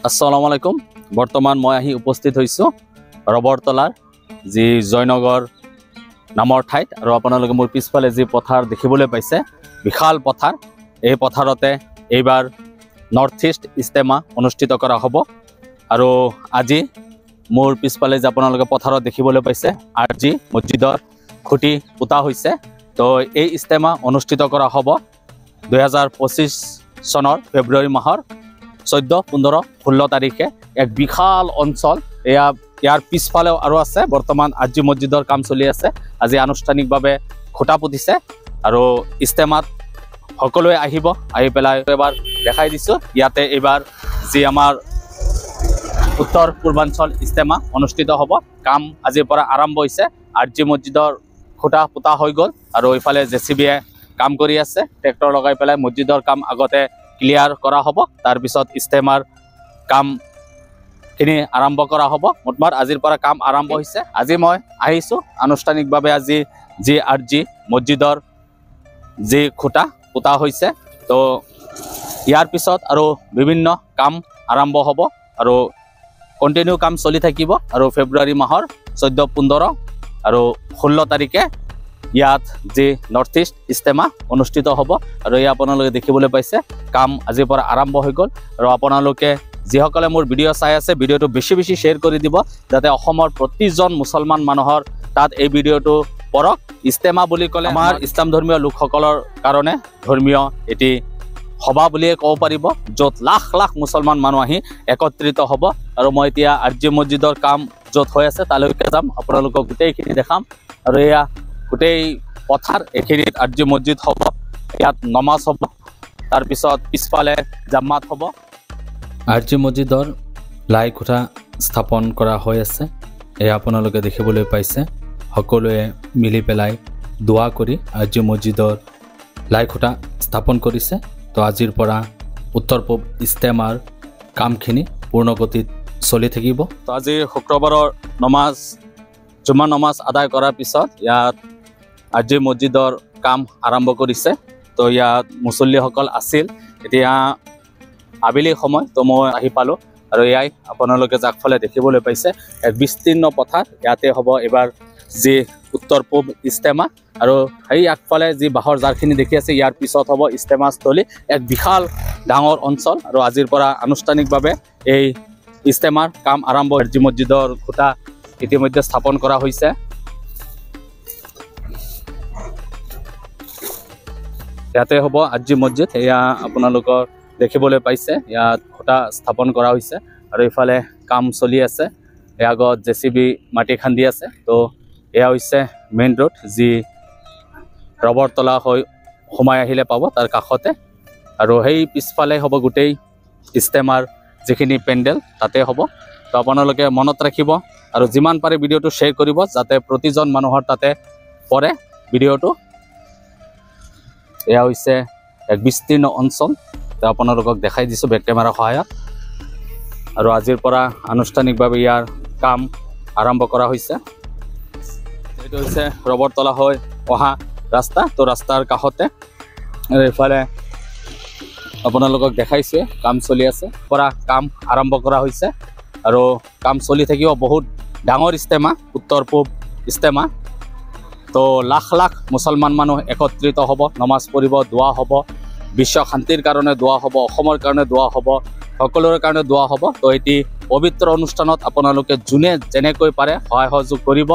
আসসালামু আলাইকুম। বৰ্তমান মই আহি উপস্থিত হইছো ৰবৰতলাৰ যি জয়নগৰ নামৰ ঠাইত আৰু আপোনালোকে মোৰ পিছফালে যি পথাৰ দেখিবলৈ পাইছে বিশাল পথাৰ। এই পথাৰতে এইবাৰ নৰ্থ ইষ্ট ইস্তেমা অনুষ্ঠিত কৰা হ'ব আৰু আজি মোৰ পিছফালে যে আপোনালোকে পথাৰত দেখিবলৈ পাইছে আৰজি মছজিদৰ খুঁটি পোতা হৈছে। তো এই ইস্তেমা অনুষ্ঠিত কৰা হ'ব 2025 চনৰ ফেব্ৰুৱাৰী মাহৰ 14, 15, 16 তাৰিখে। এক বিশাল অঞ্চল ইয়াৰ পিছফালেও আৰু আছে। বৰ্তমান আৰজি মছজিদৰ কাম চলি আছে। আজি আনুষ্ঠানিকভাৱে খুঁটা পুতিছে আৰু ইস্তেমাত সকলোৱে আহিব। আহি পেলাই এবাৰ দেখাই দিছোঁ ইয়াতে এইবাৰ যি আমাৰ উত্তৰ পূৰ্বাঞ্চল ইস্তেমা অনুষ্ঠিত হ'ব। কাম আজিৰ পৰা আৰম্ভ হৈছে। আৰজি মছজিদৰ খুঁটা পোতা হৈ গ'ল আৰু এইফালে জেচিবিয়ে কাম কৰি আছে। ট্ৰেক্টৰ লগাই পেলাই মছজিদৰ কাম আগতে ক্লিয়াৰ কৰা হ'ব, তাৰপিছত ইস্তেমাৰ কামখিনি আৰম্ভ কৰা হ'ব। মুঠমাৰ আজিৰ পৰা কাম আৰম্ভ হৈছে। আজি মই আহিছোঁ আনুষ্ঠানিকভাৱে আজি যি আৰজি মছজিদৰ যি খুঁটা পোতা হৈছে। তো ইয়াৰ পিছত আৰু বিভিন্ন কাম আৰম্ভ হ'ব আৰু কণ্টিনিউ কাম চলি থাকিব আৰু ফেব্ৰুৱাৰী মাহৰ 14, 15 আৰু 16 তাৰিখে ইয়াত যি নৰ্থ ইষ্ট ইস্তেমা অনুষ্ঠিত হ'ব আৰু এই আপোনালোকে দেখিবলৈ পাইছে কাম আজিৰ পৰা আৰম্ভ হৈ গ'ল। আৰু আপোনালোকে যিসকলে মোৰ ভিডিঅ' চাই আছে ভিডিঅ'টো বেছি শ্বেয়াৰ কৰি দিব যাতে অসমৰ প্ৰতিজন মুছলমান মানুহৰ তাত এই ভিডিঅ'টো পঢ়ক। ইস্তেমা বুলি ক'লে আমাৰ ইছলাম ধৰ্মীয় লোকসকলৰ কাৰণে ধৰ্মীয় এটি সভা বুলিয়ে ক'ব পাৰিব, য'ত লাখ লাখ মুছলমান মানুহ আহি একত্ৰিত হ'ব। আৰু মই এতিয়া আৰজি মছজিদৰ কাম য'ত হৈ আছে তালৈকে যাম, আপোনালোকক গোটেইখিনি দেখাম। আৰু এয়া গোটেই পথাৰ, এইখিনিত আৰজি মছজিদ হ'ব, ইয়াত নমাজ হ'ব, তাৰপিছত পিছফালে জামাত হ'ব। আৰজি মছজিদৰ লাই খুঁটা স্থাপন কৰা হৈ আছে। এয়া আপোনালোকে দেখিবলৈ পাইছে সকলোৱে মিলি পেলাই দোৱা কৰি আৰজি মছজিদৰ লাই খুঁটা স্থাপন কৰিছে। তো আজিৰ পৰা উত্তৰ পূব ইস্তেমাৰ কামখিনি পূৰ্ণগতিত চলি থাকিব। তো আজি শুক্ৰবাৰৰ জুমা নমাজ আদায় কৰাৰ পিছত ইয়াত আৰজি মছজিদৰ কাম আৰম্ভ কৰিছে। তো ইয়াত মুছল্লিসকল আছিল। এতিয়া আবেলি সময়, তো মই আহি পালোঁ আৰু এয়াই আপোনালোকে যাকফালে দেখিবলৈ পাইছে এক বিস্তীৰ্ণ পথাৰ। ইয়াতে হ'ব এইবাৰ যি উত্তৰ পূব ইস্তেমা আৰু সেই আগফালে যি বাঁহৰ জাৰখিনি দেখি আছে ইয়াৰ পিছত হ'ব ইস্তেমাস্থলী, এক বিশাল ডাঙৰ অঞ্চল। আৰু আজিৰ পৰা আনুষ্ঠানিকভাৱে এই ইস্তেমাৰ কাম আৰম্ভ। আৰজি মছজিদৰ খুঁটা ইতিমধ্যে স্থাপন কৰা হৈছে। ইয়াতে হ'ব আৰজি মছজিদ। এয়া আপোনালোকৰ দেখিবলৈ পাইছে ইয়াত খুঁটা স্থাপন কৰা হৈছে আৰু এইফালে কাম চলি আছে। এই আগত জেচিবি মাটি খান্দি আছে। তো এয়া হৈছে মেইন ৰোড, যি ৰবৰতলা হৈ সোমাই আহিলে পাব তাৰ কাষতে। আৰু সেই পিছফালে হ'ব গোটেই ইস্তেমাৰ যিখিনি পেণ্ডেল তাতে হ'ব। তো আপোনালোকে মনত ৰাখিব আৰু যিমান পাৰে ভিডিঅ'টো শ্বেয়াৰ কৰিব যাতে প্ৰতিজন মানুহৰ তাতে পৰে ভিডিঅ'টো। এয়া হৈছে এক বিস্তীৰ্ণ অঞ্চল। তো আপোনালোকক দেখাই দিছোঁ বেক কেমেৰাৰ সহায়ত। আৰু আজিৰ পৰা আনুষ্ঠানিকভাৱে ইয়াৰ কাম আৰম্ভ কৰা হৈছে। এইটো হৈছে ৰবৰতলা হৈ অহা ৰাস্তা। তো ৰাস্তাৰ কাষতে এইফালে আপোনালোকক দেখাইছে কাম চলি আছে, পৰা কাম আৰম্ভ কৰা হৈছে আৰু কাম চলি থাকিব। বহুত ডাঙৰ ইস্তেমা, উত্তৰ পূব ইস্তেমা। তো লাখ লাখ মুছলমান মানুহ একত্ৰিত হ'ব, নমাজ পঢ়িব, দোৱা হ'ব, বিশ্ব শান্তিৰ কাৰণে দোৱা হ'ব, অসমৰ কাৰণে দোৱা হ'ব, সকলোৰে কাৰণে দোৱা হ'ব। তো এটি পবিত্ৰ অনুষ্ঠানত আপোনালোকে যোনে যেনেকৈ পাৰে সহায় সহযোগ কৰিব।